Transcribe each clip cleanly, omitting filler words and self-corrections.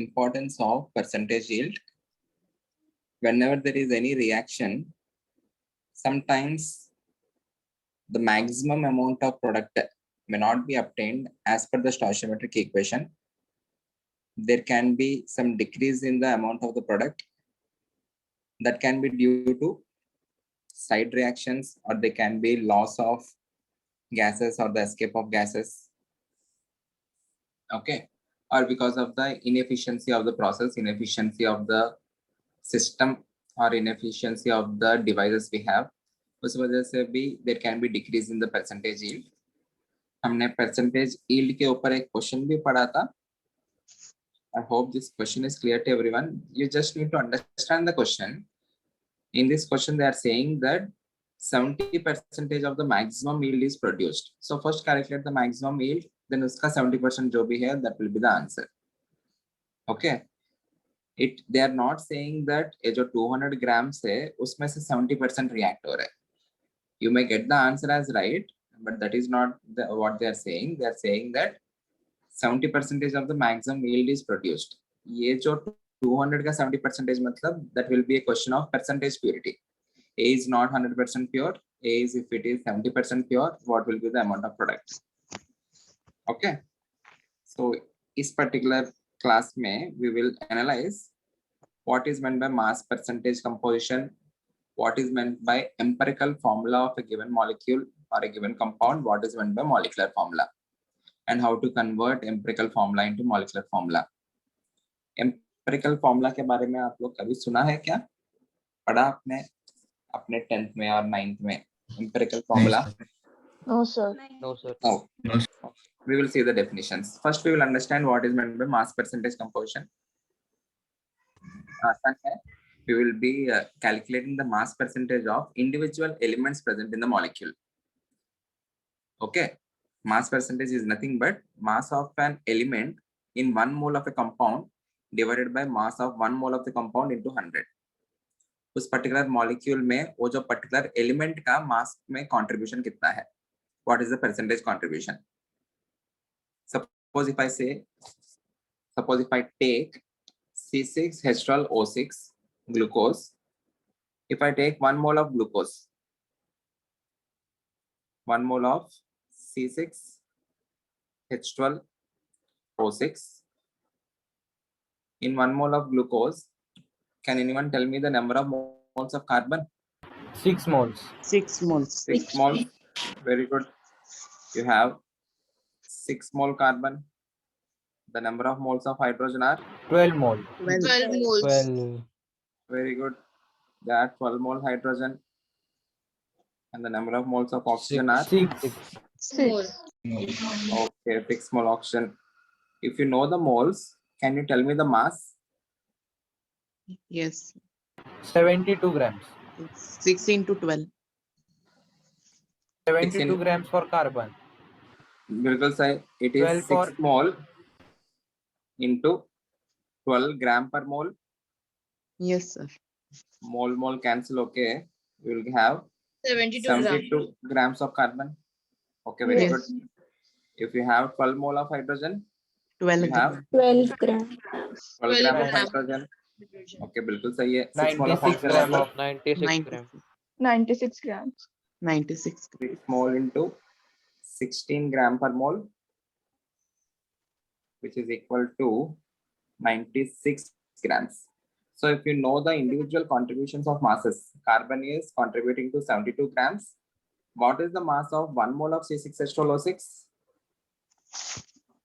importance of percentage yield. Whenever there is any reaction, sometimes the maximum amount of product may not be obtained as per the stoichiometric equation. There can be some decrease in the amount of the product that can be due to side reactions, or they can be loss of gases or the escape of gases. Okay, or because of the inefficiency of the process, inefficiency of the system, or inefficiency of the devices we have, उस वजह से भी there can be decrease in the percentage yield. हमने percentage yield के ऊपर एक question भी पढ़ा था. I hope this question is clear to everyone. You just need to understand the question. In this question, they are saying that 70% of the maximum yield is produced. So first calculate the maximum yield, then uska 70% जो भी है, that will be the answer. Okay. They are not saying that ये जो 200 grams है, उसमें से 70% react हो रहा है. You may get the answer as right, but that is not what they are saying. They are saying that 70% of the maximum yield is produced. ये जो 200 का 70% मतलब that will be a question of percentage purity. A is not 100% pure. A is, if it is 70% pure, what will be the amount of product? Okay. So इस particular class में we will analyze what is meant by mass percentage composition, what is meant by empirical formula of a given molecule or a given compound, what is meant by molecular formula, and how to convert empirical formula into molecular formula. Empirical formula के बारे में आप लोग कभी सुना है क्या? पढ़ा आपने अपने 10th में और 9th में empirical formula? No, sir. No, sir. Oh, we will see the definitions. First, we will understand what is meant by mass percentage composition. आसान है. We will be calculating the mass percentage of individual elements present in the molecule. Okay, mass percentage is nothing but mass of an element in 1 mole of a compound divided by mass of 1 mole of the compound into 100. उस particular molecule में वो जो particular element का mass में contribution कितना है? What is the percentage contribution? Suppose if I take C6H12O6 glucose, if I take 1 mole of glucose, 1 mole of C6H12O6 in 1 mole of glucose, can anyone tell me the number of moles of carbon? 6 moles. 6 moles. 6 moles. Very good. You have 6 mole carbon. The number of moles of hydrogen are 12 mole. 12 moles. 12. very good. They are 12 mole hydrogen. And the number of moles of oxygen are 6. 6. okay, 6 mole oxygen. If you know the moles, can you tell me the mass? Yes. 72 grams. 6 into 12. 72 grams for carbon. बिल्कुल सही. It is 12 for 6 mole into 12 gram per mole. Yes, sir. Mole cancel. Okay, we will have 72 grams of carbon. Okay, very Yes. good. If you have 12 mole of hydrogen, 12 you have 12 grams. 12 gram of gram. hydrogen. Okay, बिल्कुल सही है. 6 mole of 96 oxygen gram मतलब of 96 grams. 96 grams. 96. 6 mole into 16 gram per mole, which is equal to 96 grams. So if you know the individual contributions of masses, carbon is contributing to 72 grams. What is the mass of 1 mole of C6H12O6?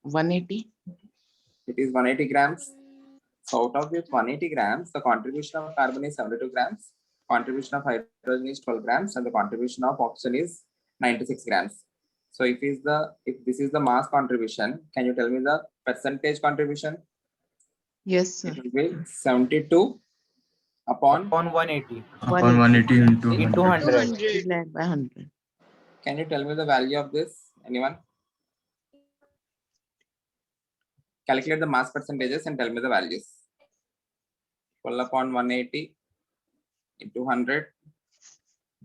180. It is 180 grams. So out of this 180 grams, the contribution of carbon is 72 grams, contribution of hydrogen is 12 grams, and the contribution of oxygen is 96 grams. So if this is the mass contribution, can you tell me the percentage contribution? Yes, sir. It will be 72 upon 180 Upon 180 into into 100. 100. Divided by 100. Can you tell me the value of this? Anyone? Calculate the mass percentages and tell me the values. 12 upon 180 into 100.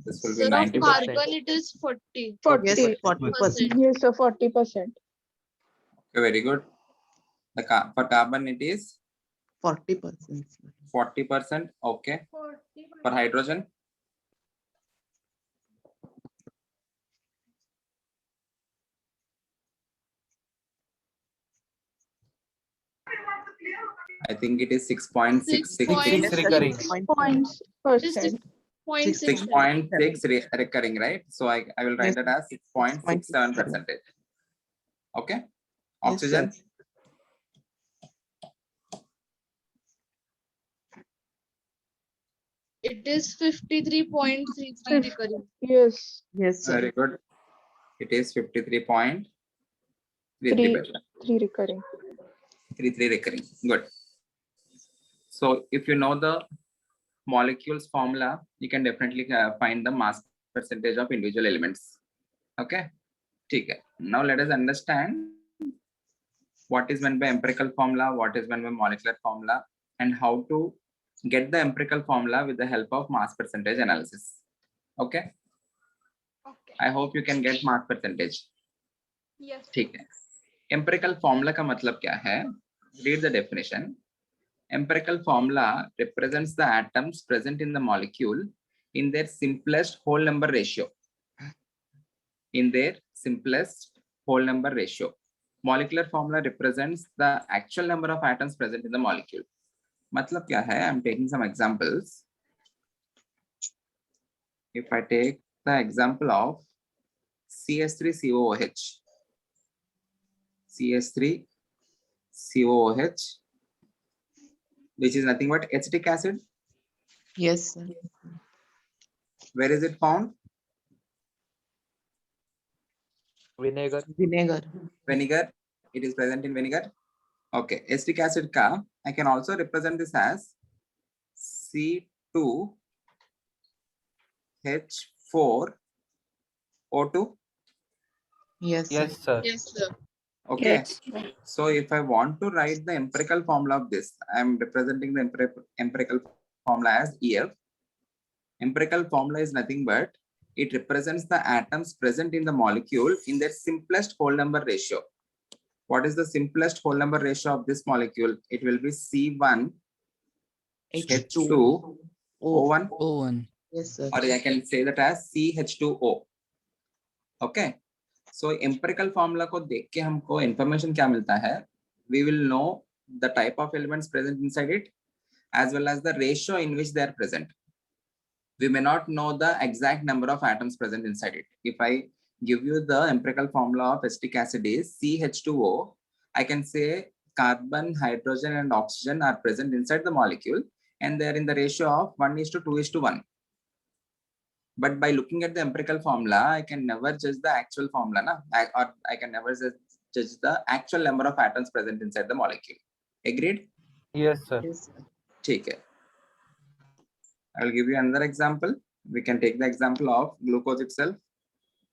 This will be Sir, of 90%. carbon it is 40. 40. Yes, sir. 40%. Yes, sir, 40%. Okay, very good. For carbon it is 40%. 40%. Okay. For hydrogen, I think it is 6.66. 6 recurring. Points percent. 6.6 recurring, right? So I will write Yes. that as 6.67 percentage. Okay. Oxygen, It is 53.33 recurring. Yes. Yes, sir. very good. It is 53.33%. Three recurring. 33 recurring. Good. So if you know the molecules formula, you can definitely find the mass percentage of individual elements. Okay. Okay. Now let us understand what is meant by empirical formula, what is meant by molecular formula, and how to get the empirical formula with the help of mass percentage analysis. Okay. Okay. I hope you can get mass percentage. Yes. ठीक है. Empirical formula का मतलब क्या है? Read the definition. Empirical formula represents the atoms present in the molecule in their simplest whole number ratio. In their simplest whole number ratio. Molecular formula represents the actual number of atoms present in the molecule. मतलब क्या है? I'm taking some examples. If I take the example of CS3COOH, CS3COOH, which is nothing but acetic acid. Yes, sir. Where is it found? Vinegar. Vinegar. Vinegar. It is present in vinegar. Okay. Acetic acid ka, I can also represent this as C2H4O2. Yes, sir. Yes, sir. Yes, sir. Okay. So if I want to write the empirical formula of this, I am representing the empirical formula as EF. Empirical formula is nothing but it represents the atoms present in the molecule in their simplest whole number ratio. What is the simplest whole number ratio of this molecule? It will be C1H2O1. O1. Yes, sir. Or I can say that as CH2O. Okay. So empirical formula को देख के हमको information क्या मिलता है? We will know the type of elements present inside it, as well as the ratio in which they are present. We may not know the exact number of atoms present inside it. If I give you the empirical formula of acetic acid is CH2O, I can say carbon, hydrogen, and oxygen are present inside the molecule, and they are in the ratio of 1:2:1. But by looking at the empirical formula, I can never judge the actual formula, or I can never judge the actual number of atoms present inside the molecule. Agreed? Yes, sir. Yes, sir. Take it. I will give you another example. We can take the example of glucose itself.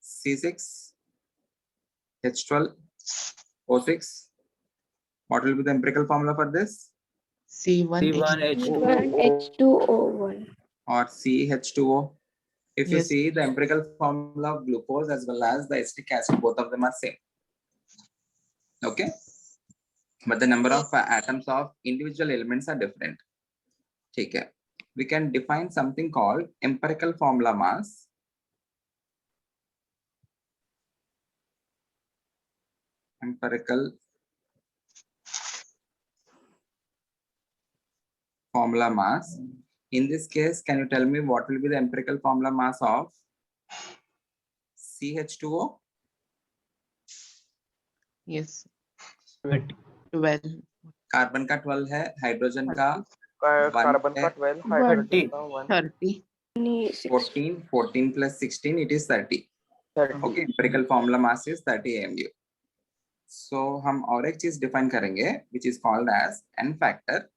C6H12O6. What will be the empirical formula for this? C1H2O. H2O1. Or CH2O. If you Yes. see the empirical formula of glucose as well as the acetic acid, both of them are same. Okay. But the number of atoms of individual elements are different. Okay. We can define something called empirical formula mass. Empirical formula mass. In this case, can you tell me what will be the empirical formula mass of CH2O? Yes. 20. 12. Carbon का 12 है, hydrogen का carbon का 12, hydrogen का 1, 30. 14 plus 16, it is 30. 30. Okay, empirical formula mass is 30 AMU. So हम और एक चीज define करेंगे, which is called as N factor.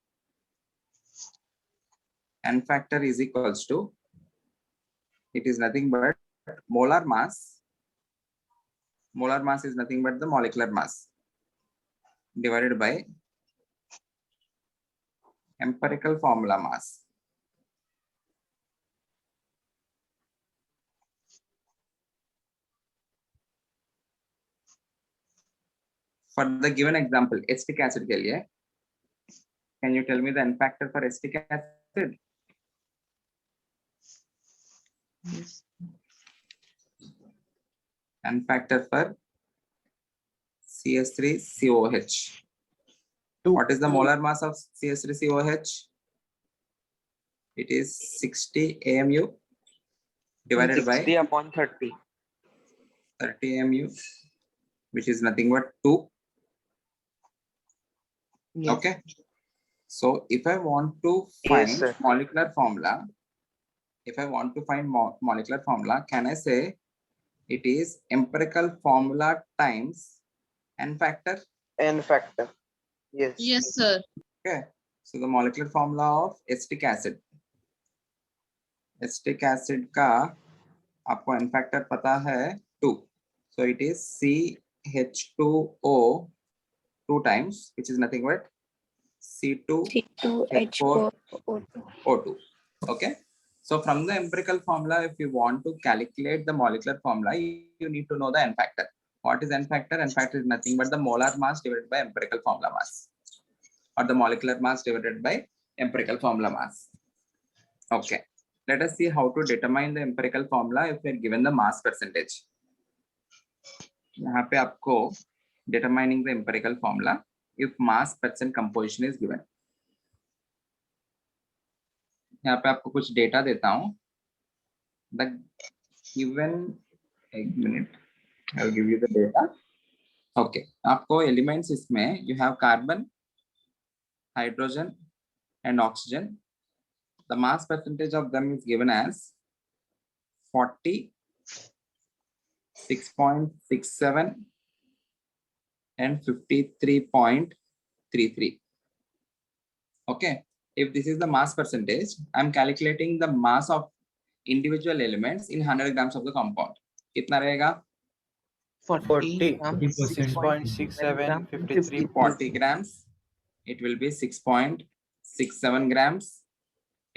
N factor is equals to, it is nothing but molar mass. Molar mass is nothing but the molecular mass divided by empirical formula mass. For the given example, acetic acid के लिए Can you tell me the N factor for acetic acid? Yes. N factor for CS3COH. What is the molar mass of CS3COH? It is 60 AMU divided by 60 upon 30. 30 AMU, which is nothing but 2. Yes. Okay. So if I want to Yes, find sir. molecular formula, molecular formula, can I say it is empirical formula times N factor? N factor. Yes. Yes, sir. Okay. So the molecular formula of acetic acid. Acetic acid का आपको N factor पता है 2. So it is CH2O 2 times, which is nothing but C2H4O2. Okay. So from the empirical formula, if you want to calculate the molecular formula, you need to know the N factor. What is N factor? N factor is nothing but the molar mass divided by empirical formula mass, or the molecular mass divided by empirical formula mass. Okay. Let us see how to determine the empirical formula if we are given the mass percentage. यहाँ पे आपको determining the empirical formula if mass percent composition is given. यहाँ पे आपको कुछ data देता हूँ. The given, एक minute, I'll give you the data. Okay, आपको elements इसमें you have carbon, hydrogen, and oxygen. The mass percentage of them is given as 40, 6.67, and 53.33. Okay, if this is the mass percentage, I'm calculating the mass of individual elements in 100 grams of the compound. कितना रहेगा? 40, grams, 6.67, 53. 40 grams. It will be 6.67 grams.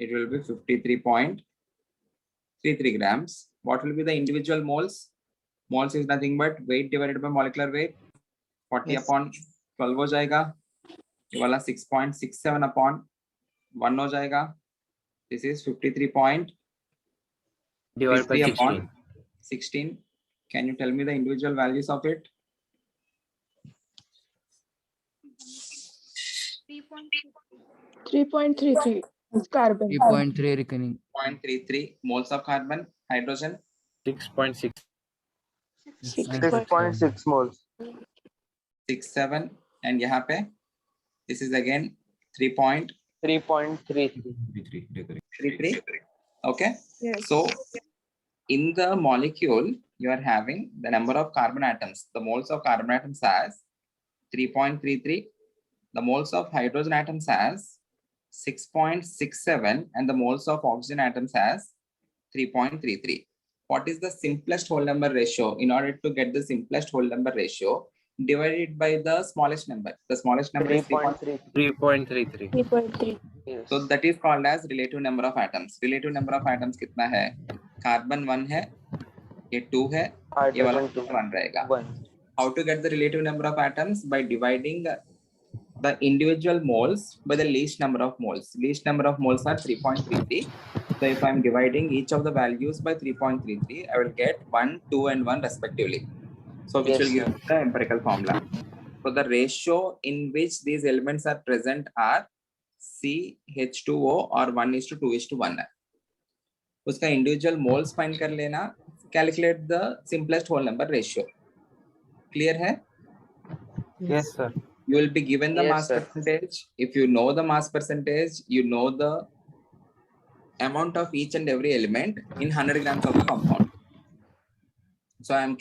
It will be 53.33 grams. What will be the individual moles? Moles is nothing but weight divided by molecular weight. 40 Yes. upon 12 हो जाएगा. ये वाला 6.67 upon 1 हो जाएगा. This is 53.50 Divided by upon 16. 16. Can you tell me the individual values of it? 3.33 carbon. 3.3 reckoning. 0.33 moles of carbon, hydrogen, 6.6. 6.6 moles. 6.7, and यहाँ पे this is again 3.33. 3.33. Okay. Yes. So in the molecule, you are having the number of carbon atoms. The moles of carbon atoms as 3.33. The moles of hydrogen atoms as 6.67, and the moles of oxygen atoms as 3.33. What is the simplest whole number ratio? In order to get the simplest whole number ratio, divide it by the smallest number. The smallest number is 3.33. 3.33. 3.3. Yes. So that is called as relative number of atoms. Relative number of atoms कितना है? Carbon 1 है, ये 2 है, ये वाला Hydrogen 2. 1 रहेगा. 1. How to get the relative number of atoms? By dividing the individual moles by the least number of moles. Least number of moles are 3.33. So if I'm dividing each of the values by 3.33, I will get 1, 2, and 1 respectively. So which Yes, will give the empirical formula. So the ratio in which these elements are present are CH2O or 1:2:1 है. उसका individual moles find कर लेना. Calculate the simplest whole number ratio. Clear है? Yes, sir. You will be given the Yes, mass sir. percentage. If you know the mass percentage, you know the amount of each and every element in 100 grams of the compound. So I'm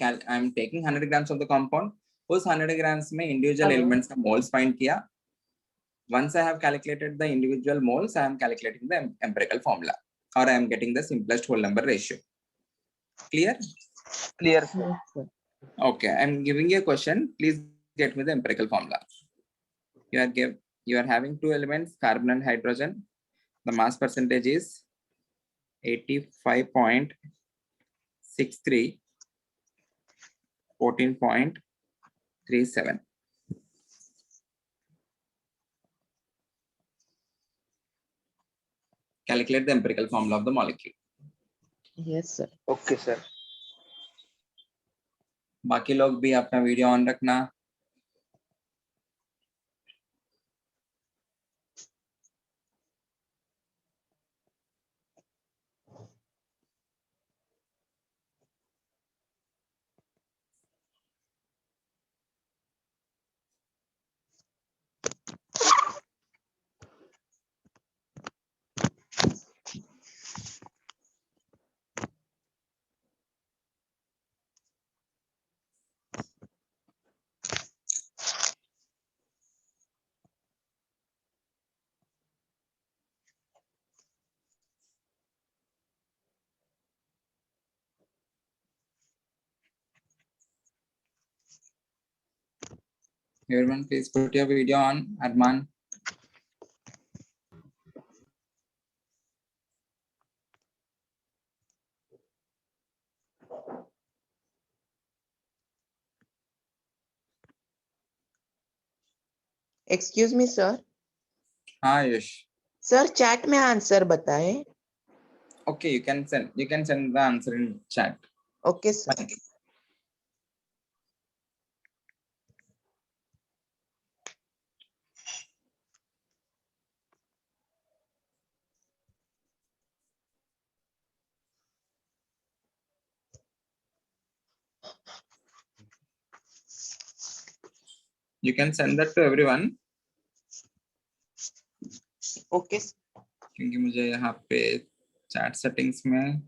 taking 100 grams of the compound. उस 100 grams में individual elements का moles find किया. Once I have calculated the individual moles, I am calculating the empirical formula, or I am getting the simplest whole number ratio. Clear? Clear, sir. Yes, sir. Okay, I'm giving you a question. Please get me the empirical formula. You are having two elements, carbon and hydrogen. The mass percentage is 85.63, 14.37. 37. Calculate the empirical formula of the molecule. Yes, sir. Okay, sir. बाकी लोग भी अपना video on रखना. Everyone, please put your video on. Adman. Excuse me sir. हाँ यश. Sir chat में answer बताएं. Okay, you can send the answer in chat. Okay sir. Fine. You can send that to everyone. Okay. क्योंकि मुझे यहाँ पे chat settings में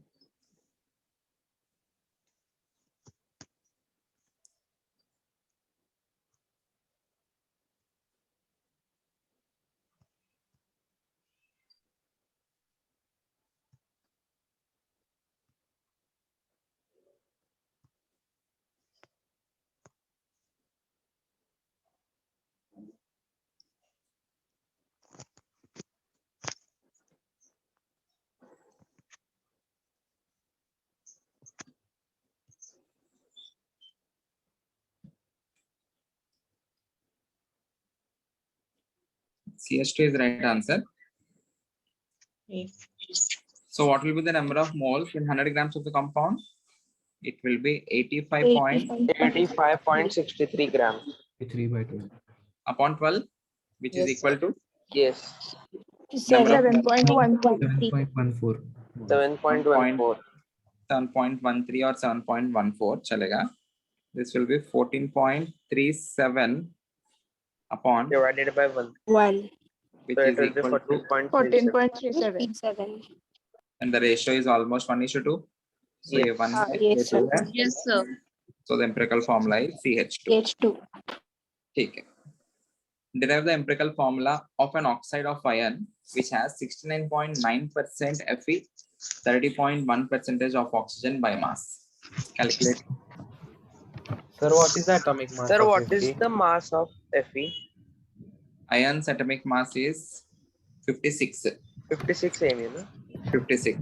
CH2 is the right answer. So what will be the number of moles in 100 grams of the compound? It will be 85.63 grams. 3 by 12. upon 12, which is Yes, equal to Yes. number of 7.13. 7.14. 7.14. 7.13 or 7.14 chalega. This will be 14.37 upon, Divided by 1. 1. which So it is will be equal to, 14.37. 14.37. and the ratio is almost 1:2. So Yes. ये 1 है, yes, ये 2 sir. है. Yes, sir. So the empirical formula is CH2. H2. ठीक है. Derive the empirical formula of an oxide of iron which has 69.9% Fe, 30.1% of oxygen by mass. Calculate. Sir, what is the atomic mass Sir, of what Fe? is the mass of Fe? Iron's atomic mass is 56. 56 AMU, no? 56.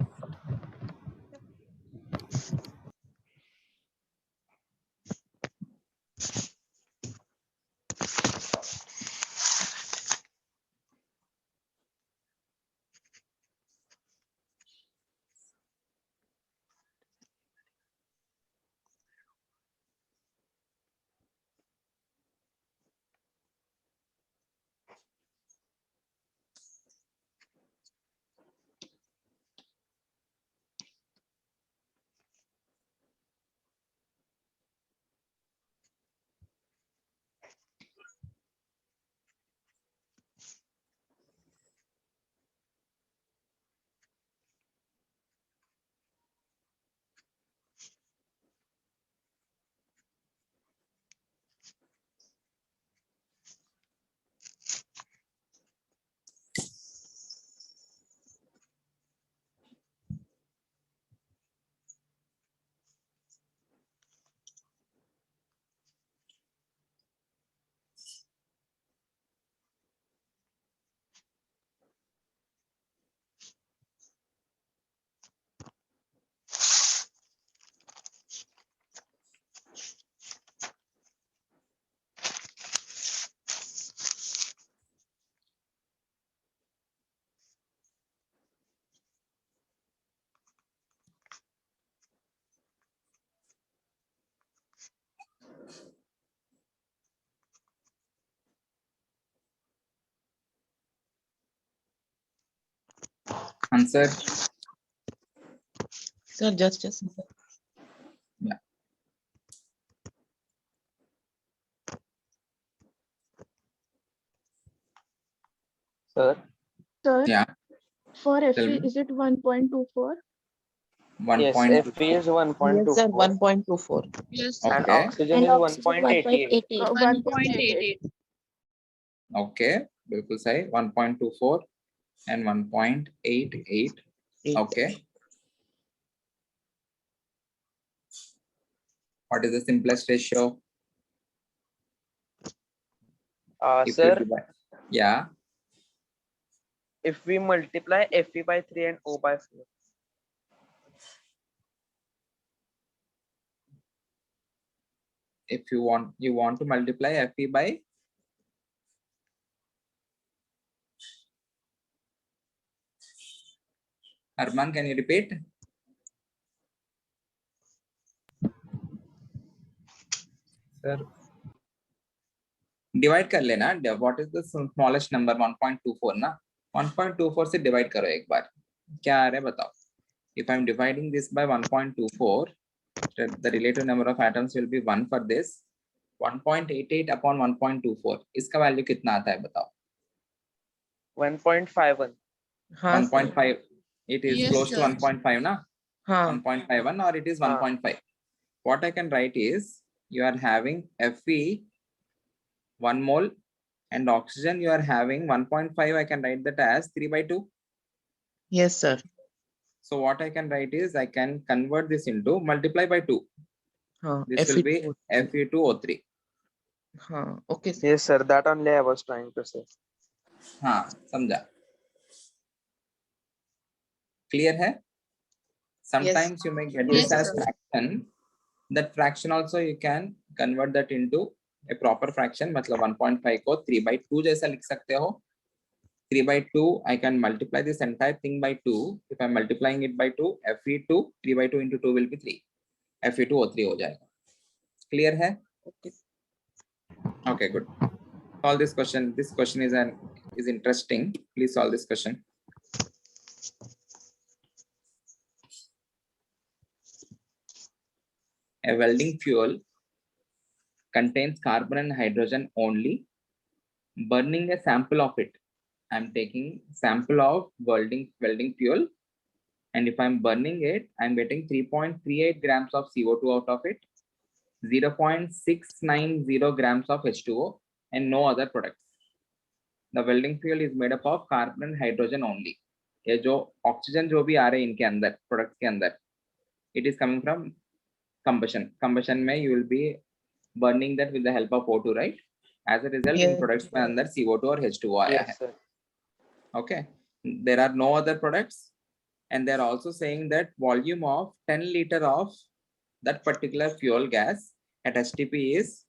Answer. Sir, just a second. Sir, Sir, Yeah. for Tell FE, me. is it 1.24? yes, 1.2. Fe is Yes, sir, 1.24 1.24. Yes, and Okay. oxygen is 1.88. 1.88. Okay. बिल्कुल सही. 1.24 and 1.88. Okay. What is the simplest ratio? If you Sir, divide. Yeah. if we multiply Fe by 3 and O by 4. If you want to multiply Fe by. Arman, can you repeat? Sir. Divide कर लेना. What is the smallest number? 1.24 ना. 1.24 से divide करो एक बार. क्या आ रहा है बताओ. If I'm dividing this by 1.24, the relative number of atoms will be 1 for this. 1.88 upon 1.24. इसका value कितना आता है बताओ. 1.51. 1.5. It is Yes, close to sir. 1.5 na. 1.51 or it is 1.5. What I can write is you are having Fe 1 mole and oxygen you are having 1.5. I can write that as 3 by 2. Yes, sir. So what I can write is I can convert this into multiply by 2. This will be Fe2O3. Okay, sir. Yes, sir. That only I was trying to say. हाँ समझा. Clear है? Sometimes you may get this Yes, as sir. fraction. That fraction also you can convert that into a proper fraction. मतलब 1.5 को 3 by 2 जैसा लिख सकते हो. 3 by 2 I can multiply this entire thing by 2. If I'm multiplying it by 2, Fe2 3 by 2 into 2 will be 3. Fe2O3 हो जाएगा. Clear है? Okay, good. Solve this question. This question is interesting. Please solve this question. A welding fuel contains carbon and hydrogen only. Burning a sample of it. I'm taking sample of welding fuel, and if I'm burning it, I'm getting 3.38 grams of CO2 out of it, 0.690 grams of H2O, and no other products. The welding fuel is made up of carbon and hydrogen only. ये जो oxygen जो भी आ रहे हैं इनके अंदर products के अंदर, it is coming from combustion. Combustion में you will be burning that with the help of O2, right? As a result, in products में अंदर CO2 और H2O आया है. Yes, sir. Okay, there are no other products, and they're also saying that volume of 10 liter of that particular fuel gas at STP is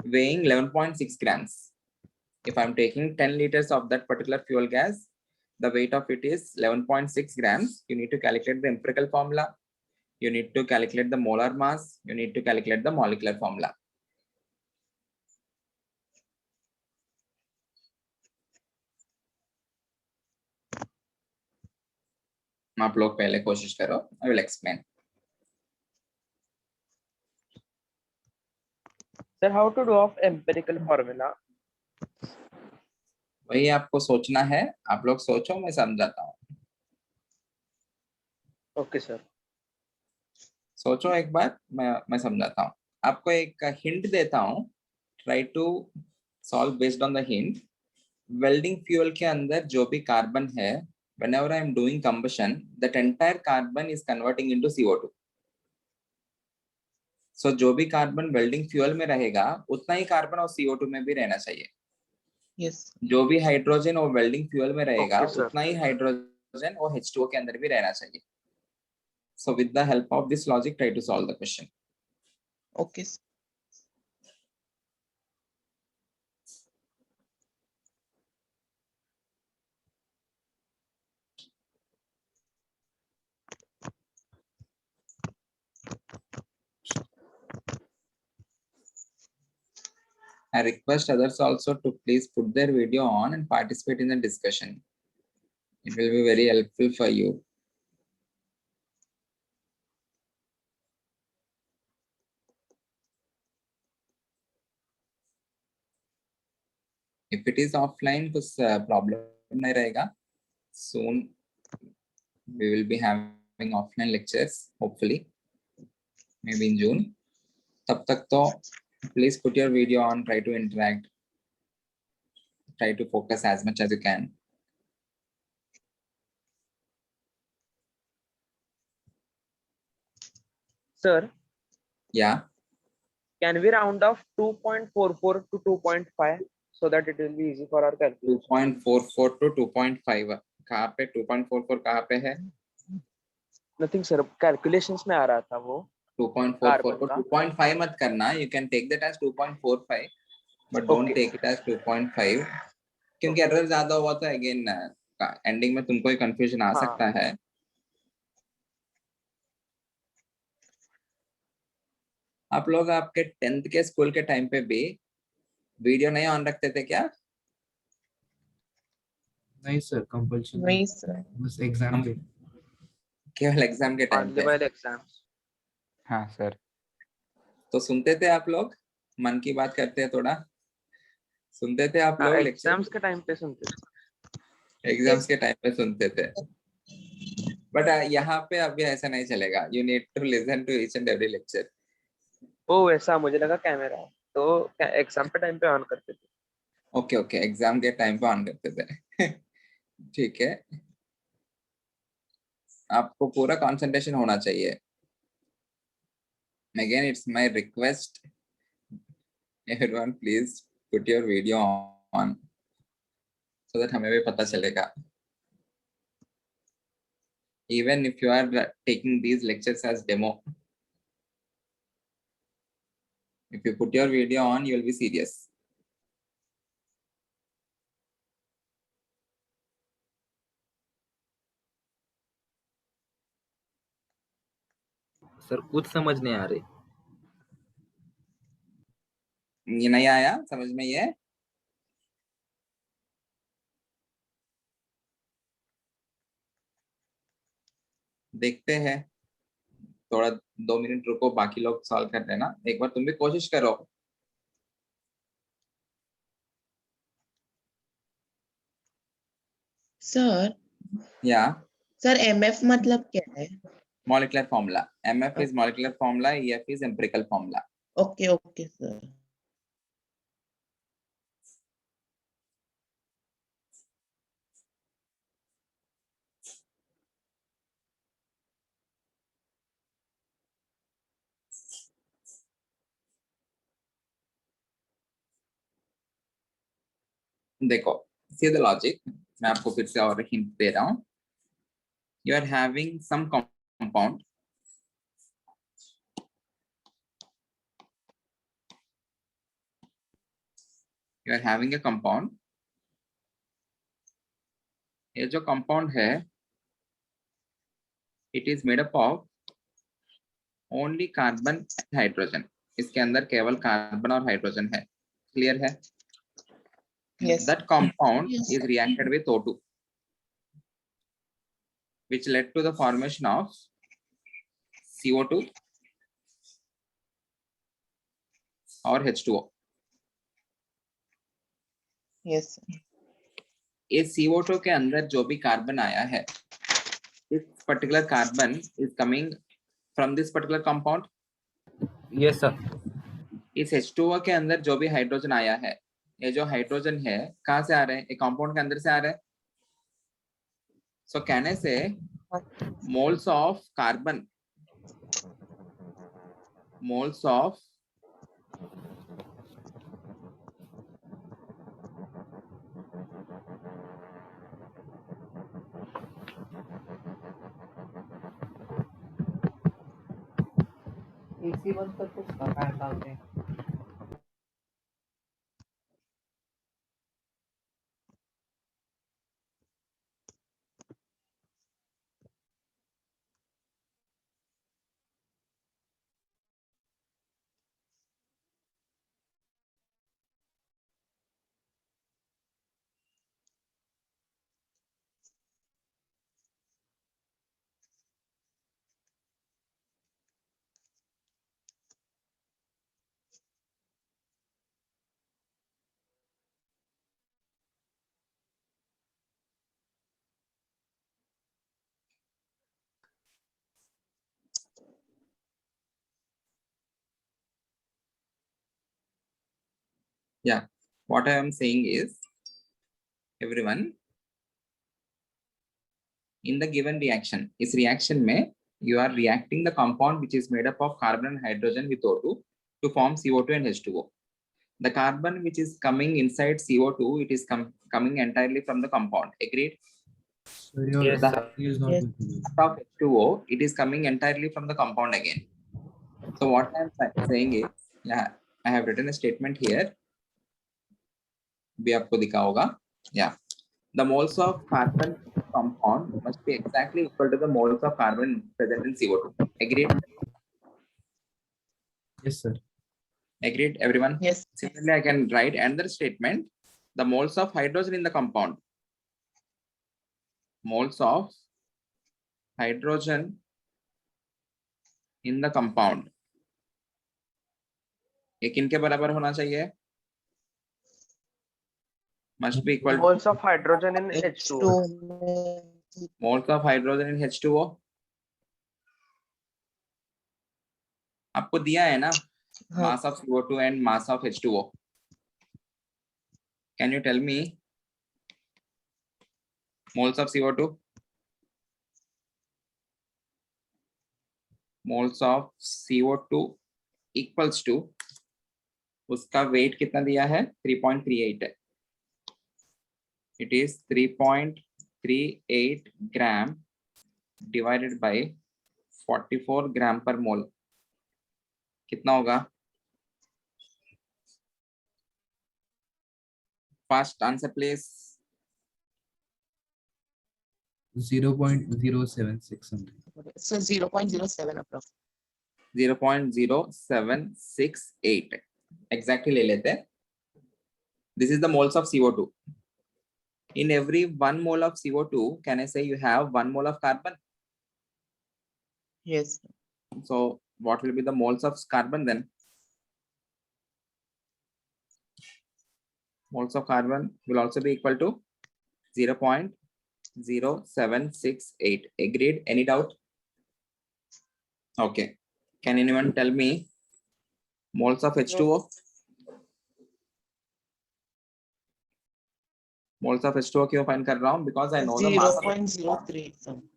weighing 11.6 grams. If I'm taking 10 liters of that particular fuel gas, the weight of it is 11.6 grams. You need to calculate the empirical formula. You need to calculate the molar mass. You need to calculate the molecular formula. आप लोग पहले कोशिश करो. I will explain. Sir, how to do of empirical formula? वही आपको सोचना है. आप लोग सोचो, मैं समझाता हूँ. Okay, sir. सोचो एक बार, मैं समझाता हूँ. आपको एक हिंट देता हूँ. Try to solve based on the hint. Welding fuel के अंदर जो भी कार्बन है, whenever I am doing combustion, that entire carbon is converting into CO2. So जो भी कार्बन वेल्डिंग फ्यूल में रहेगा उतना ही कार्बन और CO2 में भी रहना चाहिए. Yes. जो भी हाइड्रोजन और वेल्डिंग फ्यूल में रहेगा Okay, sir. उतना ही हाइड्रोजन और H2O के अंदर भी रहना चाहिए. So with the help of this logic, try to solve the question. Okay, sir. I request others also to please put their video on and participate in the discussion. It will be very helpful for you. If it is offline, कुछ problem नहीं रहेगा. Soon we will be having offline lectures, hopefully, maybe in June. तब तक तो please put your video on, try to interact, try to focus as much as you can. Sir, Yeah, can we round off 2.44 to 2.5 so that it will be easy for our calculation? 2.44 to 2.5. कहाँ पे 2.44 कहाँ पे है? Nothing, sir. Calculations में आ रहा था वो. 2.44 को Carbon का. 2.5 मत करना. You can take that as 2.45, but don't Okay. take it as 2.5. क्योंकि एरर ज्यादा हुआ तो अगेन एंडिंग में तुमको कंफ्यूजन आ हाँ. सकता है. आप लोग आपके 10th के स्कूल के टाइम पे भी वीडियो नहीं ऑन रखते थे क्या? नहीं सर, कंपल्शन नहीं सर. बस एग्जाम पे. केवल एग्जाम के टाइम Only पे. by the exams. हाँ सर. तो सुनते थे आप लोग? मन की बात करते हैं थोड़ा. सुनते थे आप हाँ, लोग लेक्चर? exams के time पे सुनते थे. एग्जाम्स के टाइम पे सुनते थे. बट यहाँ पे अभी ऐसा नहीं चलेगा. You need to listen to each and every lecture. Oh वैसा मुझे लगा कैमरा है तो एग्जाम पे टाइम पे ऑन करते थे. ओके ओके, एग्जाम के टाइम पे ऑन करते थे. ठीक है. आपको पूरा कंसंट्रेशन होना चाहिए. Again, it's my request. Everyone, please put your video on so that हमें भी पता चलेगा. Even if you are taking these lectures as demo, if you put your video on, you will be serious. Sir कुछ समझ नहीं आ रही. ये नहीं आया समझ में? ये देखते हैं. थोड़ा 2 मिनट रुको, बाकी लोग सॉल्व कर लेना. एक बार तुम भी कोशिश करो. सर. या सर MF मतलब क्या है? molecular formula. MF is molecular formula, EF is empirical formula. Okay okay sir. देखो, see the logic. मैं आपको फिर से और हिंट दे रहा हूँ. You are having some compound. You are having a compound. ये जो compound है, it is made up of only carbon and hydrogen. इसके अंदर केवल कार्बन और हाइड्रोजन है. क्लियर है? Yes. That compound Yes. is reacted with O2, which led to the formation of CO2 or H2O. Yes. इस CO2 के अंदर जो भी कार्बन आया है, this particular carbon is coming from this particular compound. Yes sir. इस H2O के अंदर जो भी हाइड्रोजन आया है, ये जो हाइड्रोजन है कहाँ से आ रहे हैं? एक कंपाउंड के अंदर से आ रहे हैं. सो कहने से moles of carbon, moles of AC बंद कर तो फैन डालते हैं. Yeah, what I am saying is, everyone, in the given reaction, इस reaction में you are reacting the compound which is made up of carbon and hydrogen with O2 to form CO2 and H2O. The carbon which is coming inside CO2, it is coming entirely from the compound. Agreed? Yes, The sir. Yes. of H2O, it is coming entirely from the compound again. So what I am saying is, yeah, I have written a statement here. भी आपको दिखा होगा. Yeah. The moles of carbon compound must be exactly equal to the moles of carbon present in CO2. Agreed? Yes, sir. Agreed, everyone? Yes. Similarly, I can write another statement. The moles of hydrogen in the compound. Moles of hydrogen in the compound. ये किनके बराबर होना चाहिए? Must be equal to Moles of hydrogen in H2O. moles of hydrogen in H2O. आपको दिया है ना, हाँ. mass of CO2 and mass of H2O. Can you tell me moles of CO2? Moles of CO2 equals to, उसका weight कितना दिया है? 3.38 है. It is 3.38 gram divided by 44 gram per mole. कितना होगा? Fast answer please. 0.076 something. So 0.07 approx. 0.0768 exactly ले लेते हैं. This is the moles of CO2. In every 1 mole of CO2, can I say you have 1 mole of carbon? Yes. So what will be the moles of carbon then? Moles of carbon will also be equal to 0.0768. Agreed? Any doubt? Okay. Can anyone tell me moles of H2O? Moles of H2O क्यों find कर रहा हूँ? Because I know the mass of 0.03 something.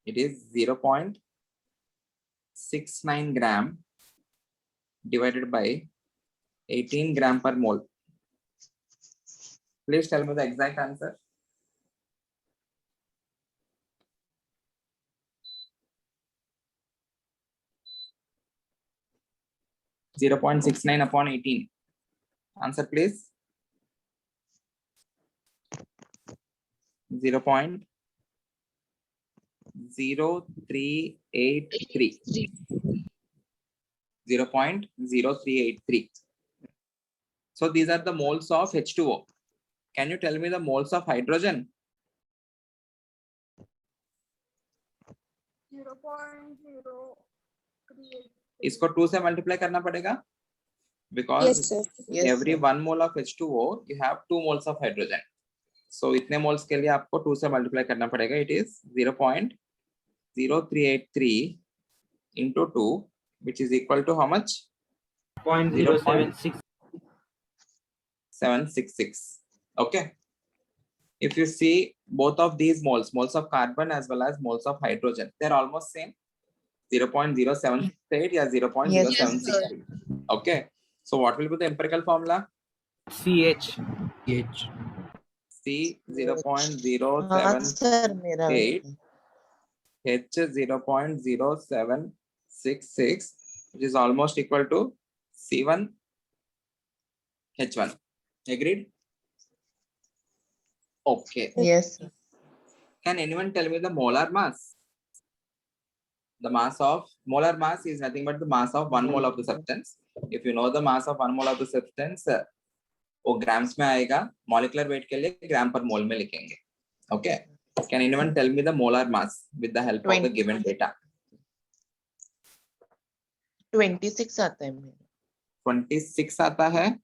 it is 0.69 gram divided by 18 gram per mole. Please tell me the exact answer. (0.69 upon 18). Answer please. 0.0383. 0.0383. So these are the moles of H2O. Can you tell me the moles of hydrogen? 0.038. इसको 2 से multiply करना पड़ेगा. Because Yes, sir. Yes, every sir. 1 mole of H2O, you have 2 moles of hydrogen. So इतने moles के लिए आपको 2 से multiply करना पड़ेगा. It is 0.0383 into 2, which is equal to how much? 0.076. 766. Okay. If you see both of these moles, moles of carbon as well as moles of hydrogen, they're almost same. 0.0768 or 0.0768. Okay. So what will be the empirical formula? CH. C हाँ 0.078, sir मेरा H 0.0766, which is almost equal to C1 H1. Agreed? Okay. Yes. Can anyone tell me the molar mass? The mass of molar mass is nothing but the mass of 1 mole of the substance. If you know the mass of 1 mole of the substance, वो grams में आएगा. Molecular weight के लिए gram per mole में लिखेंगे. Okay. Can anyone tell me the molar mass with the help of the given data? 26 आता है मेरा. 26 आता है.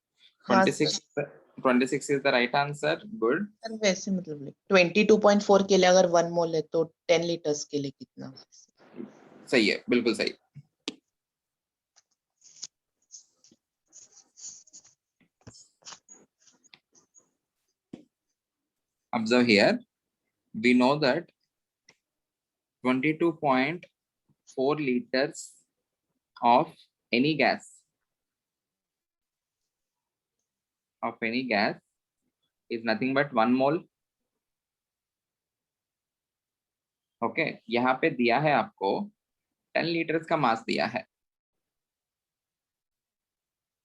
हाँ 26 is the right answer. Good. Sir वैसे मतलब 22.4 के लिए अगर 1 मोल है तो 10 लीटर्स के लिए कितना? सही है, बिल्कुल सही. Observe here. We know that 22.4 liters of any gas is nothing but 1 mole. Okay यहाँ पे दिया है आपको 10 लीटर्स का मास दिया है.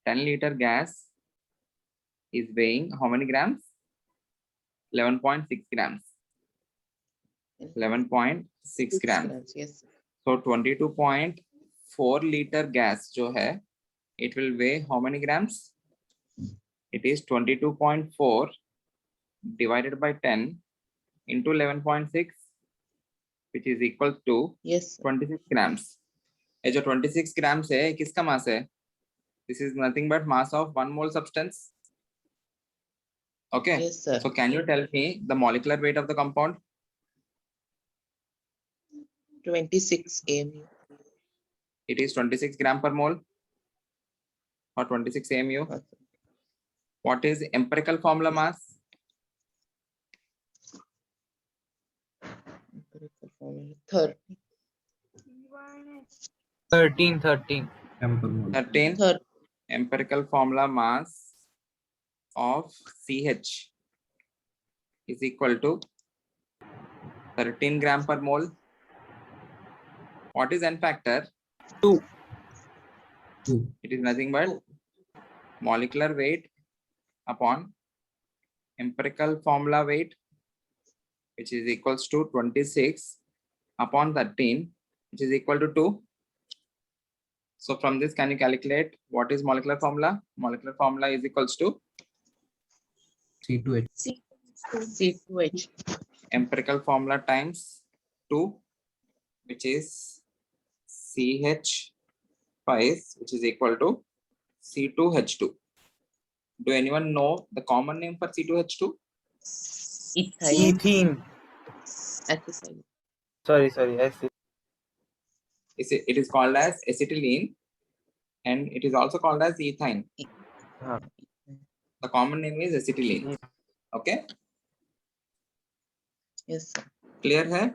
10 liter gas is weighing how many grams? 11.6 grams. 11.6 grams. Yes. So 22.4 liter gas जो है, it will weigh how many grams? It is 22.4 divided by 10 into 11.6, which is equal to Yes. 26 grams. ये जो 26 grams है किसका मास है? This is nothing but mass of 1 mole substance. Okay. Yes, sir. So can you tell me the molecular weight of the compound? 26 AMU. It is 26 gram per mole or 26 AMU. What is empirical formula mass? Empirical formula. Third. 13. Thirteen. Third. Empirical formula mass of CH is equal to 13 gram per mole. What is N factor? 2. It is nothing but molecular weight upon empirical formula weight, which is equals to 26 upon 13, which is equal to 2. So from this, can you calculate what is molecular formula? Molecular formula is equals to C2H. C2H. empirical formula times 2, which is CH5, which is equal to C2H2. Do anyone know the common name for C2H2? Ethyl. Ethene. Acetyl. Sorry. I see. It is called as acetylene, and it is also called as ethine. हाँ. The common name is acetylene. Okay, Yes, sir. clear है?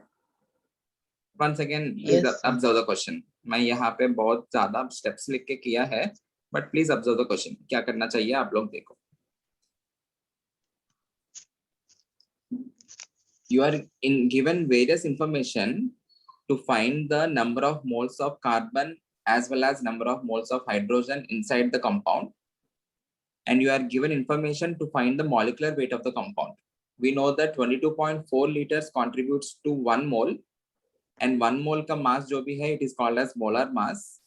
Once again, please Yes, sir. observe the question. मैं यहाँ पे बहुत ज्यादा steps लिख के किया है, but please observe the question. क्या करना चाहिए आप लोग देखो. You are given various information to find the number of moles of carbon as well as number of moles of hydrogen inside the compound, and you are given information to find the molecular weight of the compound. We know that 22.4 liters contributes to 1 mole, and 1 mole ka mass jo bhi hai, it is called as molar mass.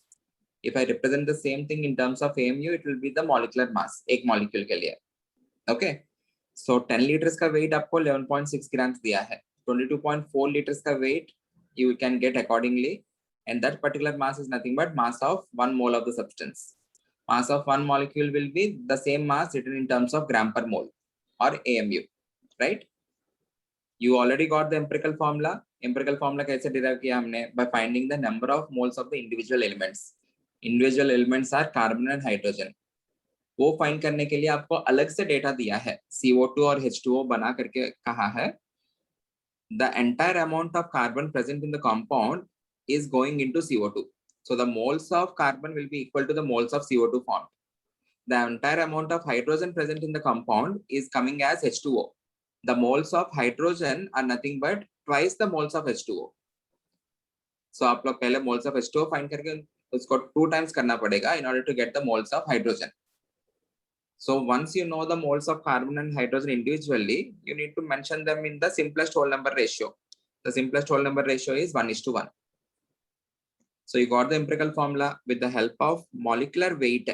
If I represent the same thing in terms of AMU, it will be the molecular mass एक molecule के लिए. Okay, so 10 liters का weight आपको 11.6 grams दिया है. 22.4 liters का weight you can get accordingly, and that particular mass is nothing but mass of 1 mole of the substance. Mass of one molecule will be the same mass written in terms of gram per mole or AMU, right? You already got the empirical formula. Empirical formula कैसे derive किया हमने? By finding the number of moles of the individual elements. Individual elements are carbon and hydrogen. वो find करने के लिए आपको अलग से डेटा दिया है. CO2 और H2O बना करके कहा है the entire amount of carbon present in the compound is going into CO2. So the moles of carbon will be equal to the moles of CO2 formed. The entire amount of hydrogen present in the compound is coming as H2O. The moles of hydrogen are nothing but twice the moles of H2O. So आप लोग पहले moles of H2O find करके उसको 2 times करना पड़ेगा in order to get the moles of hydrogen. So once you know the moles of carbon and hydrogen individually, you need to mention them in the simplest whole number ratio. The simplest whole number ratio is 1:1. So you got the empirical formula. With the help of molecular weight,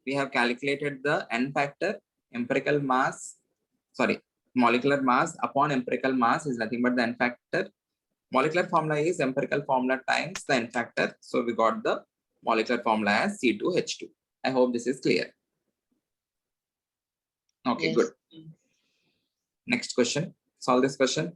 we have calculated the N factor. Empirical mass, molecular mass upon empirical mass is nothing but the N factor. Molecular formula is empirical formula times the N factor. So we got the molecular formula as C2H2. I hope this is clear. Okay, Yes. good. Next question. Solve this question.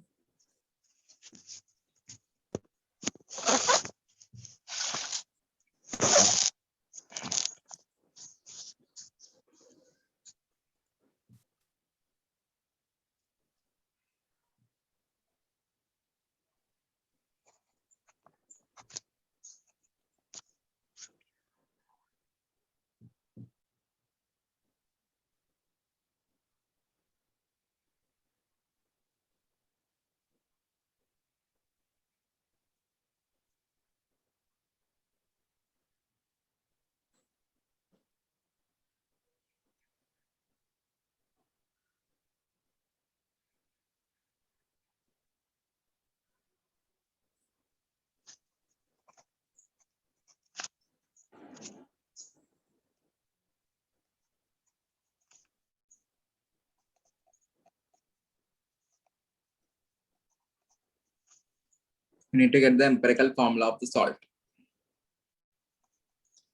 You need to get the empirical formula of the salt.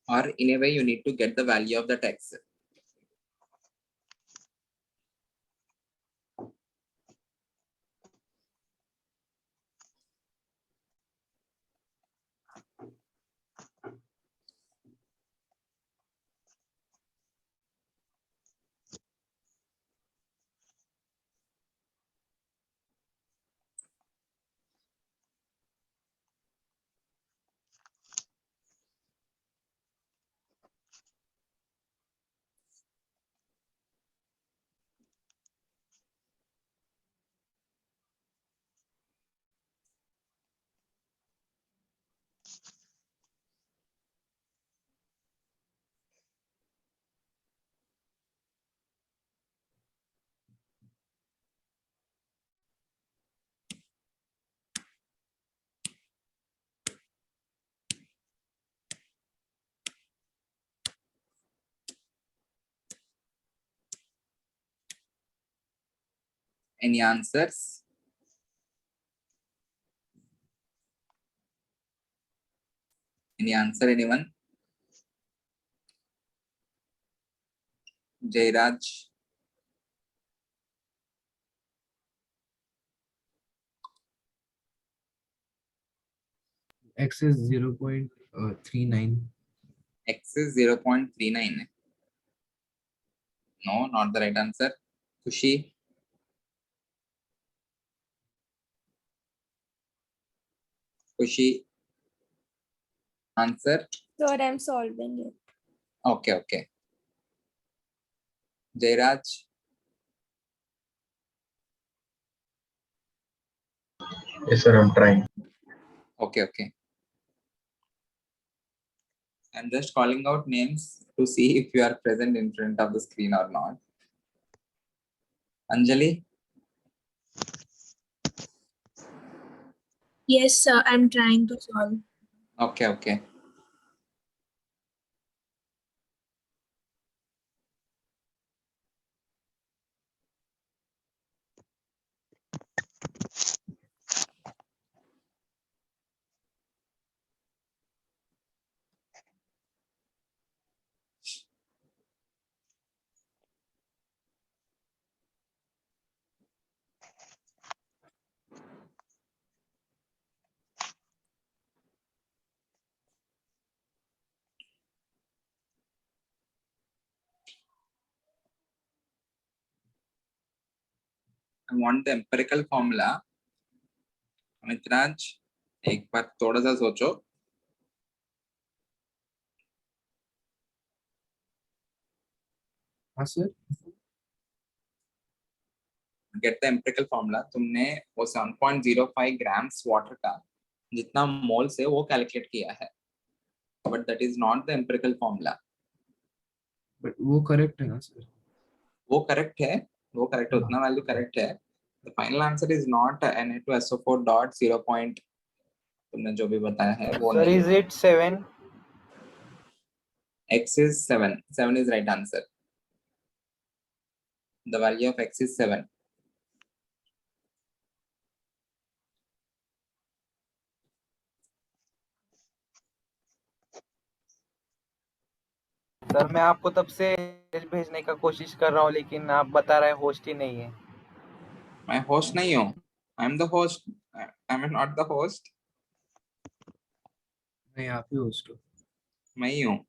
Or in a way, you need to get the value of the X. Any answers? Any answer, anyone? Jairaj? X is 0.39. X is 0.39. No, not the right answer. Kushi? Kushi? Answer? Sir, I'm solving it. Okay, okay. Jairaj? Yes, sir, I'm trying. Okay, okay. I'm just calling out names to see if you are present in front of the screen or not. Anjali? Yes, sir, I'm trying to solve. Okay, okay. I want the empirical formula. Amit राज एक बार थोड़ा सा सोचो. हाँ sir. Get the empirical formula. तुमने वो 7.05 grams water का जितना मोल से वो कैलकुलेट किया है. But that is not the empirical formula. But वो correct है ना सर? वो correct है. वो correct है. उतना value correct है. The final answer is not Na2SO4 dot 0. तुमने जो भी बताया है वो Sir, नहीं. is it 7? X is 7. 7 is right answer. The value of X is 7. Sir मैं आपको तब से भेजने का कोशिश कर रहा हूँ लेकिन आप बता रहे हैं होस्ट ही नहीं है. मैं host नहीं हूँ. I'm the host. I'm not the host. नहीं आप ही host हो. मैं ही हूँ.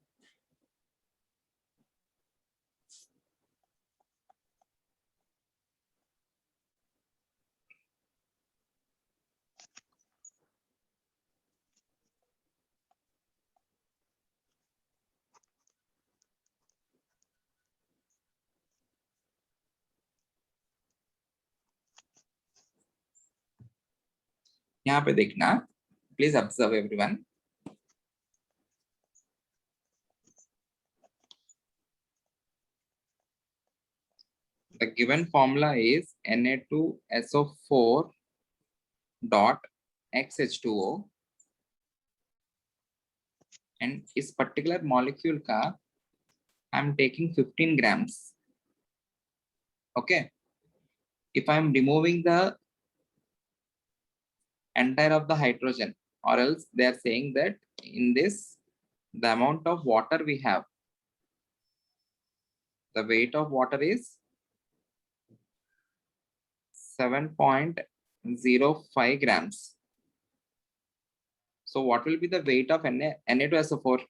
यहाँ पे देखना. Please observe everyone. The given formula is Na2SO4 dot XH2O and इस particular molecule का I'm taking 15 grams. Okay. If I'm removing the entire of the hydrogen, or else they are saying that in this, the amount of water we have, the weight of water is 7.05 grams. So what will be the weight of Na2SO4?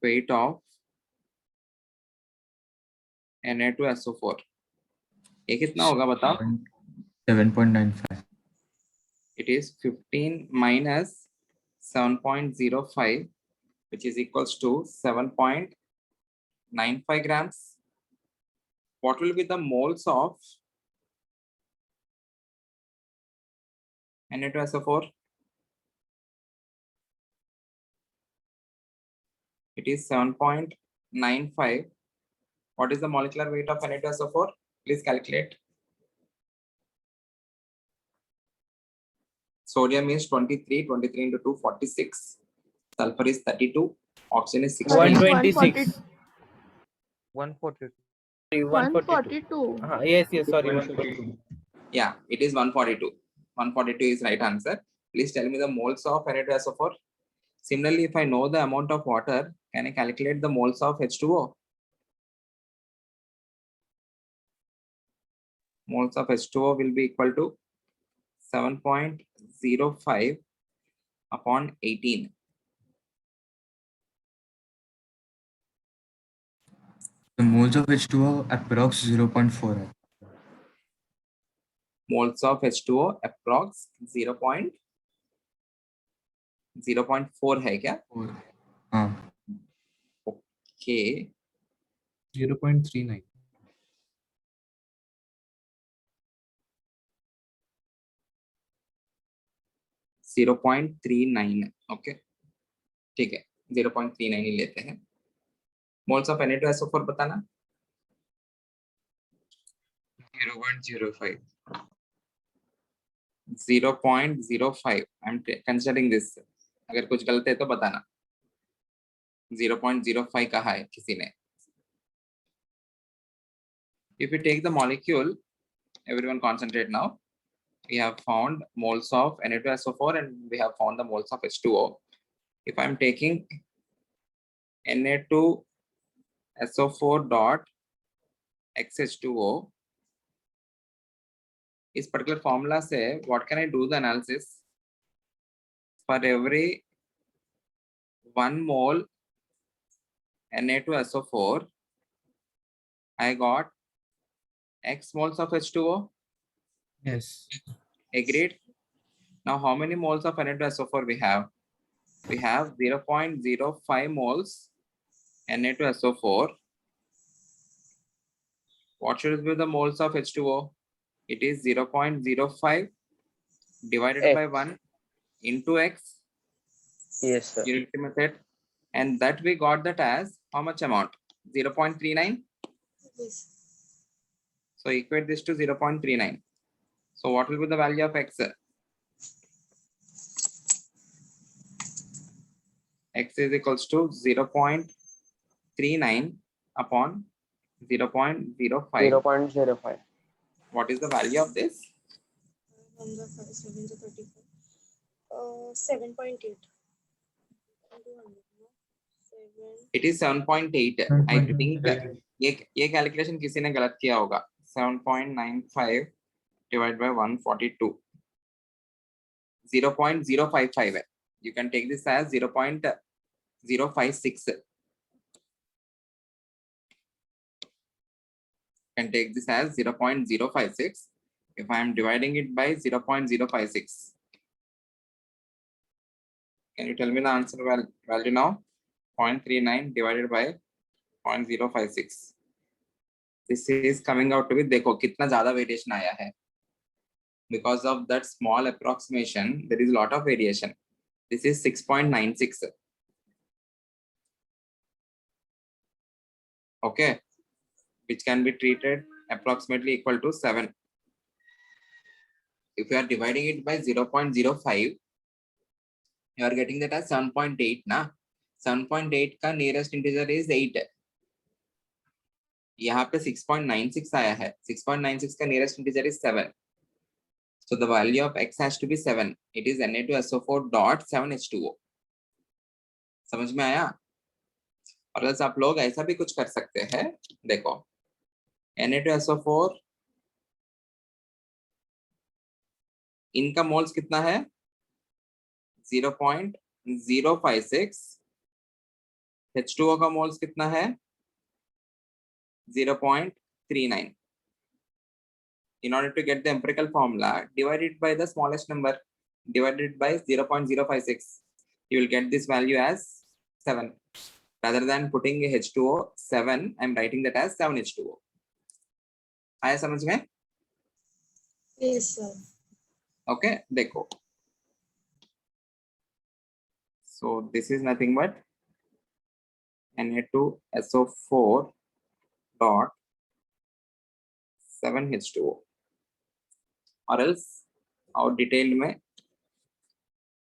Weight of Na2SO4 ये कितना होगा बताओ? 7.95. It is 15 minus 7.05, which is equals to 7.95 grams. What will be the moles of Na2SO4? It is 7.95. What is the molecular weight of Na2SO4? Please calculate. Sodium is 23, 23 into 2, 46. Sulfur is 32. Oxygen is 16. 126. 142. 142. 142. Yes, sorry, 142. Yeah, it is 142. 142 is right answer. Please tell me the moles of Na2SO4. Similarly, if I know the amount of water, can I calculate the moles of H2O? Moles of H2O will be equal to 7.05 upon 18. The moles of H2O approx 0.4 है. Moles of H2O approx 0.4 है क्या? हाँ. Okay. 0.39. Zero 0.39. Okay ठीक है 0.39 ही लेते हैं. Moles of Na2SO4 बताना. 0.05. 0.05. I am considering this. अगर कुछ गलत है तो बताना. 0.05 कहा है किसी ने. If we take the molecule, everyone concentrate now. We have found moles of Na2SO4 and we have found the moles of H2O. If I'm taking Na2SO4 dot XH2O, इस particular formula से what can I do the analysis? For every 1 mole Na2SO4, I got X moles of H2O. Yes. Agreed. Now, how many moles of Na2SO4 we have? We have 0.05 moles Na2SO4. What should be the moles of H2O? It is 0.05 divided by X. 1 into X. Yes, sir. Unity method. And that we got that as how much amount? 0.39. So equate this to 0.39. So what will be the value of X? X is equals to 0.39 upon 0.05. 0.05. What is the value of this? 7.8. It is 7.8. I think ये calculation किसी ने गलत किया होगा. 7.95 divided by 142. 0.055 है. You can take this as 0.056. Can take this as 0.056 if I am dividing it by 0.056. Can you tell me the answer value now? 0.39 divided by 0.056. This is coming out to be, देखो कितना ज़्यादा variation आया है. Because of that small approximation, there is a lot of variation. This is 6.96. Okay, which can be treated approximately equal to 7. If you are dividing it by 0.05, you are getting that as 7.8 na. 7.8 ka nearest integer is 8. यहाँ पे 6.96 आया है. 6.96 का nearest integer is 7. So the value of x has to be 7. It is Na2SO4 dot 7H2O. समझ में आया? और else आप लोग ऐसा भी कुछ कर सकते हैं. देखो Na2SO4 इनका मोल्स कितना है? 0.056. H2O का मोल्स कितना है? 0.39. In order to get the empirical formula, divide it by the smallest number, divided by 0.056. You will get this value as 7. Rather than putting H2O 7, I'm writing that as 7H2O. आया समझ में? Yes, sir. Okay, देखो. So this is nothing but Na2SO4 dot 7H2O. Or else our detailed में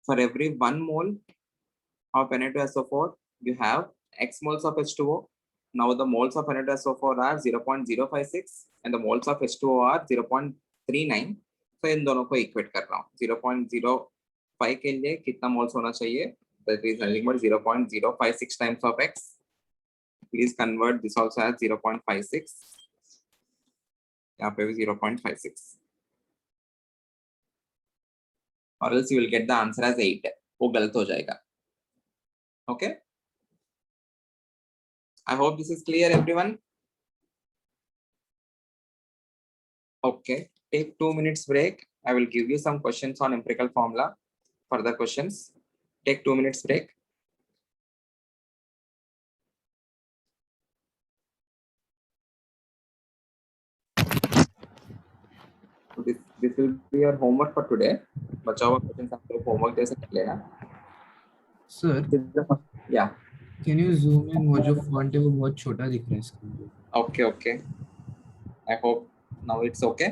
for every 1 mole of Na2SO4 you have x moles of H2O. Now the moles of Na2SO4 are 0.056 and the moles of H2O are 0.39. So इन दोनों को equate कर रहा हूँ. 0.05 के लिए कितना moles होना चाहिए? That is nothing but 0.056 times of x. Please convert this also as 0.56. यहाँ पे भी 0.56. Or else you will get the answer as 8. वो गलत हो जाएगा. Okay. I hope this is clear, everyone. Okay. Take 2 minutes break. I will give you some questions on empirical formula. Further questions. Take 2 minutes break. This will be your homework for today. बचा हुआ questions आप लोग homework जैसे कर लेना. Sir Yeah. Can you zoom in? वो जो font है वो बहुत छोटा दिख रहा है स्क्रीन पे. Okay. Okay. I hope now it's okay.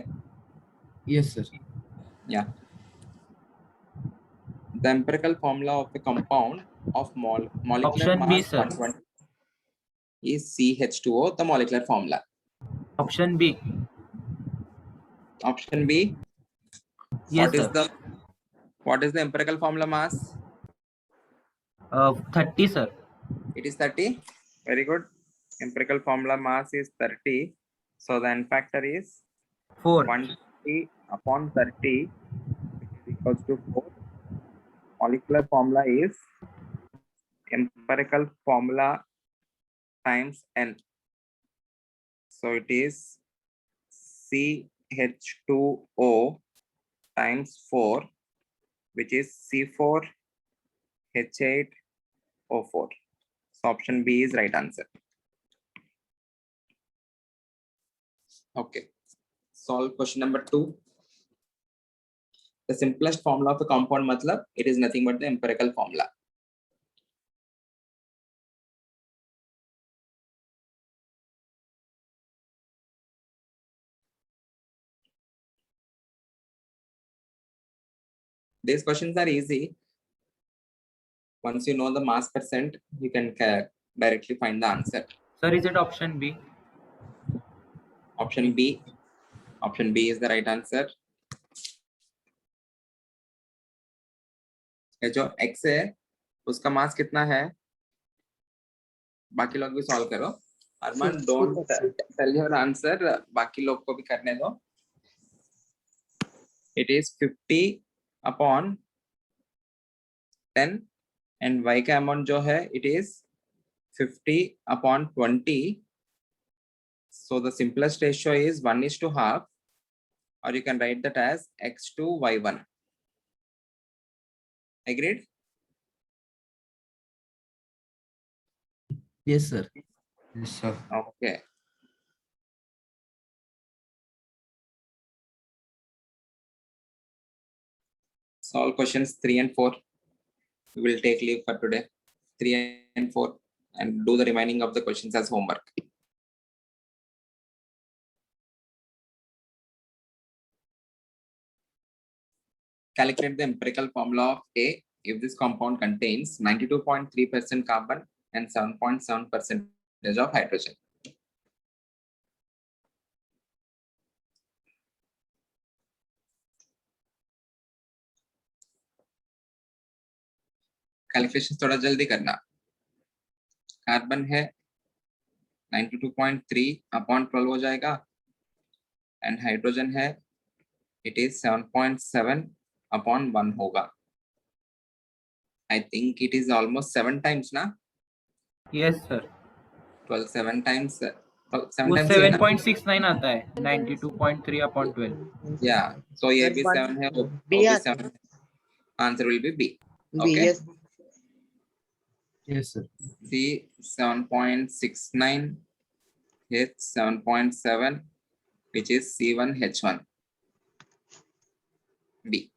Yes sir. Yeah. The empirical formula of a compound of molecular Option B, mass sir. 120 is CH2O, the molecular formula. Option B. Option B. Yes, sir. What is the empirical formula mass? 30, sir. It is 30. Very good. Empirical formula mass is 30. So the n factor is 4. 120 upon 30 is equals to 4. Molecular formula is empirical formula times n. So it is CH2O times 4, which is C4H8O4. So option B is right answer. Okay. Solve question number 2. The simplest formula of a compound matlab, it is nothing but the empirical formula. These questions are easy. Once you know the mass percent, you can directly find the answer. Sir, is it option B? Option B. Option B is the right answer. ये जो x है उसका मास कितना है? बाकी लोग भी solve करो. अरमान, डोंट टेल योर आंसर, बाकी लोग को भी करने दो. It is 50 upon 10 and y का अमाउंट जो है it is 50 upon 20. So the simplest ratio is 1:2, or you can write that as x2 y1. Agreed? Yes, sir. Yes, sir. Okay. Solve questions 3 and 4. We will take leave for today. 3 and 4, and do the remaining of the questions as homework. Calculate the empirical formula of A if this compound contains 92.3% carbon and 7.7% of hydrogen. Calculation थोड़ा जल्दी करना। Carbon है 92.3 upon 12 हो जाएगा and hydrogen है it is 7.7 upon 1 होगा। I think it is almost 7 times ना, yes sir, 12 7 times, 7 वो टाइम्स ही है ना। 7.69 आता है 92.3 अपॉन 12। या सो ये Sir, भी one 7 है, वो B भी आता 7 है। Answer will be B. B, Okay. yes. Yes, sir. C 7.69, H 7.7, which is C1H1 B.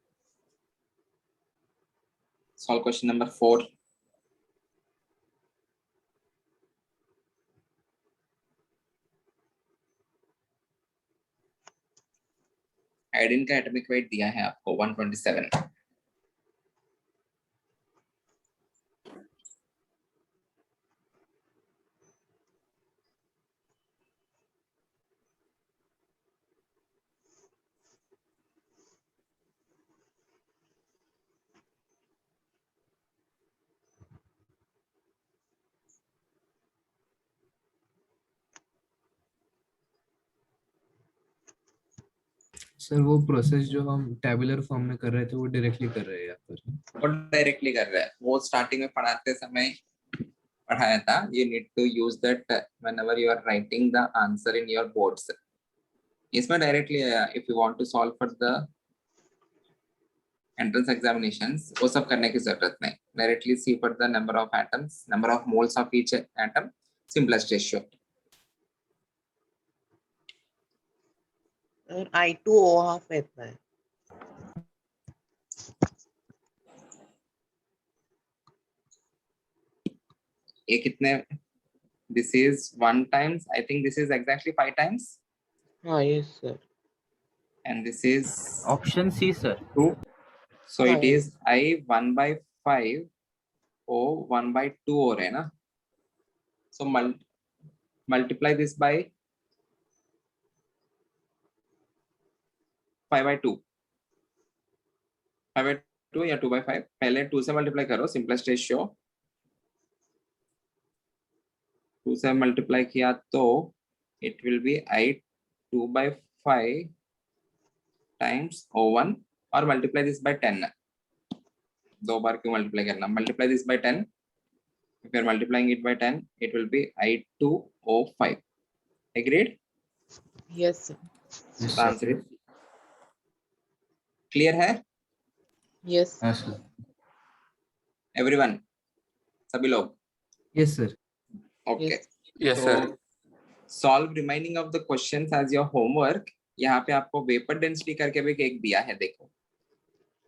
Solve question number 4. Iodine का एटॉमिक वेट दिया है आपको 127। सर वो प्रोसेस जो हम टेबुलर फॉर्म में कर रहे थे वो डायरेक्टली कर रहे हैं यहाँ पर। और डायरेक्टली कर रहा है, वो स्टार्टिंग में पढ़ाते समय पढ़ाया था। You need to use that whenever you are writing the answer in your boards. इसमें directly if you want to solve for the entrance examinations, वो सब करने की जरूरत नहीं। Directly see for the number of atoms, number of moles of each atom, simplest ratio. और I2O half रहता है। ये कितने? This is 1 times. I think this is exactly 5 times. हाँ, yes sir. And this is option C sir. 2. So हाँ, it is I 1 by 5 O 1 by 2 हो रहे हैं ना। So multiply this by 5 by 2, 5 by 2 या 2 by 5, पहले 2 से multiply करो, सिंपलेस्ट रेशियो। 2 से मल्टीप्लाई किया तो it will be I 2 by 5 times O1 और मल्टीप्लाई दिस बाय 10। दो बार क्यों मल्टीप्लाई करना, multiply this by 10। if you are multiplying it by 10 it will be I2O5. Agreed? yes sir. Yes, The answer is clear है Yes. Yes, sir. everyone, सभी लोग? Yes, sir. Okay. Yes. Yes, So, sir. solve remaining of the questions as your homework. यहाँ पे आपको vapor density करके भी एक दिया है, देखो।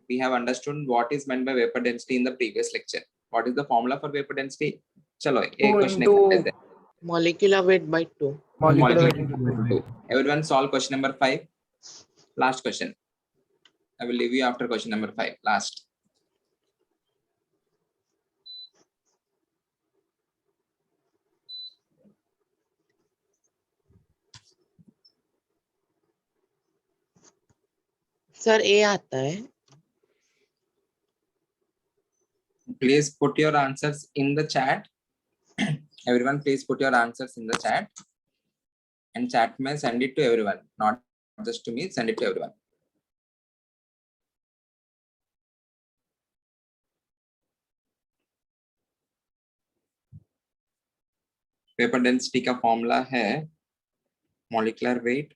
We have understood what is meant by vapor density in the previous lecture. What is the formula for vapor density? चलो एक question exercise है। Molecular weight by 2. Molecular Molecular weight 2. Everyone solve question number 5. Last question. I will leave you after question number 5. Last. Sir, A आता है। Please put your answers in the chat. Everyone, please put your answers in the chat. And chat में send it to everyone, not just to me. Send it to everyone. Vapor density का formula है molecular weight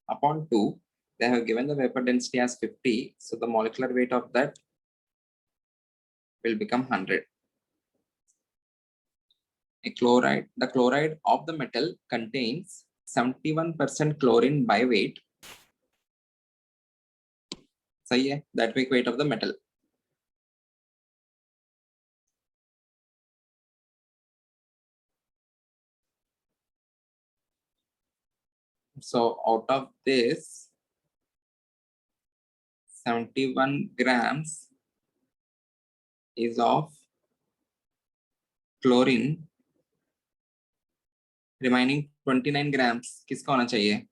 upon 2. They have given the vapor density as 50, so the molecular weight of that will become 100. A chloride, the chloride of the metal contains 71% chlorine by weight. सही है, that make weight of the metal. So out of this 71 grams is of chlorine. Remaining 29 grams किसका होना चाहिए?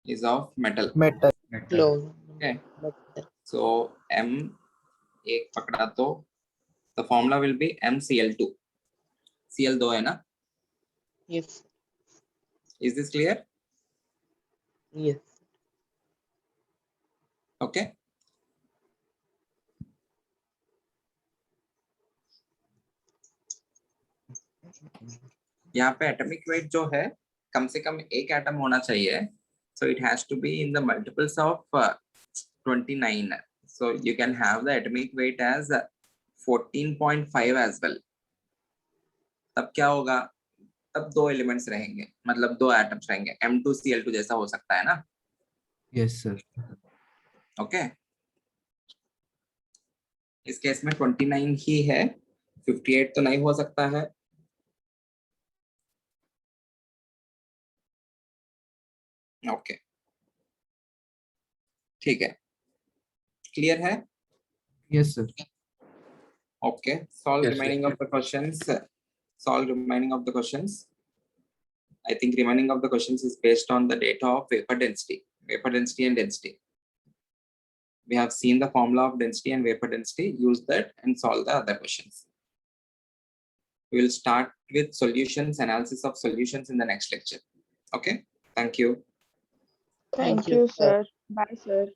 Is of metal. Metal. Chlorine. Okay. Metal. So M एक पकड़ा तो the formula will be MCl2. Cl 2 है ना? Yes. Is this clear? Yes. Okay. यहाँ पे एटॉमिक वेट जो है कम से कम एक एटम होना चाहिए. So it has to be in the multiples of 29. So you can have the atomic weight as 14.5 as well. तब क्या होगा? तब दो एलिमेंट्स रहेंगे, मतलब दो एटम्स रहेंगे. M2Cl2 जैसा हो सकता है ना? Yes sir. ओके. इस केस में 29 ही है, 58 तो नहीं हो सकता है. ओके, ठीक है. क्लियर है? Yes sir. Okay, solve Yes, remaining of the questions. Solve remaining of the questions. I think remaining of the questions is based on the data of vapor density and density. We have seen the formula of density and vapor density. Use that and solve the other questions. We will start with solutions, analysis of solutions in the next lecture. Okay, thank you. Thank you, sir. Bye, sir.